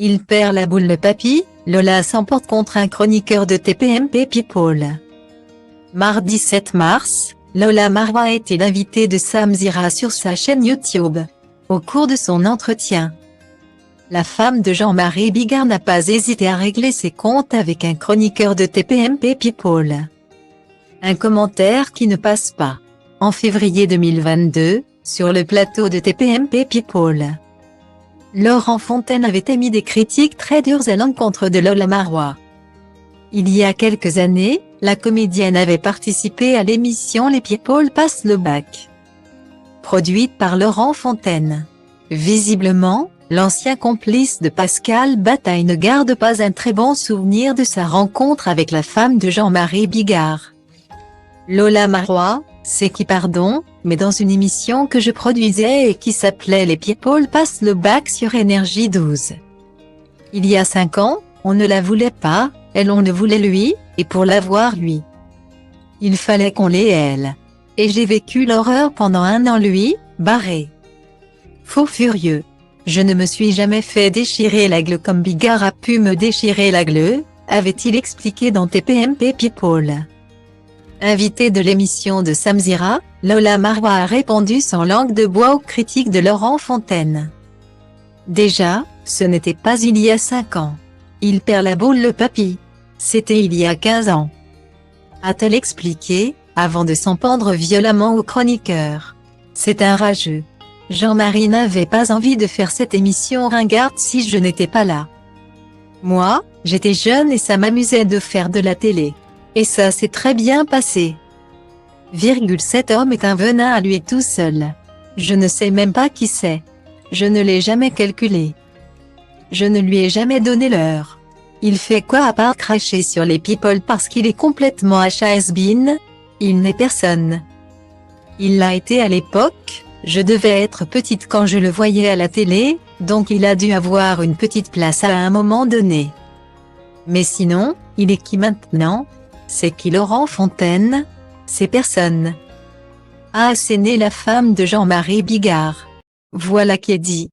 Il perd la boule le papy, Lola s'emporte contre un chroniqueur de TPMP People. Mardi 7 mars, Lola Marwa a été l'invitée de Samzira sur sa chaîne YouTube. Au cours de son entretien, la femme de Jean-Marie Bigard n'a pas hésité à régler ses comptes avec un chroniqueur de TPMP People. Un commentaire qui ne passe pas. En février 2022, sur le plateau de TPMP People, Laurent Fontaine avait émis des critiques très dures à l'encontre de Lola Marwa. Il y a quelques années, la comédienne avait participé à l'émission Les People passent le bac, produite par Laurent Fontaine. Visiblement, l'ancien complice de Pascal Bataille ne garde pas un très bon souvenir de sa rencontre avec la femme de Jean-Marie Bigard. Lola Marwa, c'est qui pardon, mais dans une émission que je produisais et qui s'appelait Les People passent le bac sur Énergie 12. Il y a 5 ans, on ne la voulait pas, elle on le voulait lui, et pour l'avoir lui, il fallait qu'on l'ait elle. Et j'ai vécu l'horreur pendant 1 an lui, barré. Faux furieux. Je ne me suis jamais fait déchirer l'aigle comme Bigard a pu me déchirer l'aigle, avait-il expliqué dans TPMP People. Invitée de l'émission de Samzira, Lola Marwa a répondu sans langue de bois aux critiques de Laurent Fontaine. Déjà, ce n'était pas il y a 5 ans. Il perd la boule le papy. C'était il y a 15 ans. A-t-elle expliqué, avant de s'en prendre violemment au chroniqueur. C'est un rageux. Jean-Marie n'avait pas envie de faire cette émission ringarde si je n'étais pas là. Moi, j'étais jeune et ça m'amusait de faire de la télé. Et ça s'est très bien passé. Cet homme est un venin à lui tout seul. Je ne sais même pas qui c'est. Je ne l'ai jamais calculé. Je ne lui ai jamais donné l'heure. Il fait quoi à part cracher sur les people parce qu'il est complètement has-been? Il n'est personne. Il l'a été à l'époque, je devais être petite quand je le voyais à la télé, donc il a dû avoir une petite place à un moment donné. Mais sinon, il est qui maintenant? C'est qui Laurent Fontaine? C'est personne. A asséné la femme de Jean-Marie Bigard. Voilà qui est dit.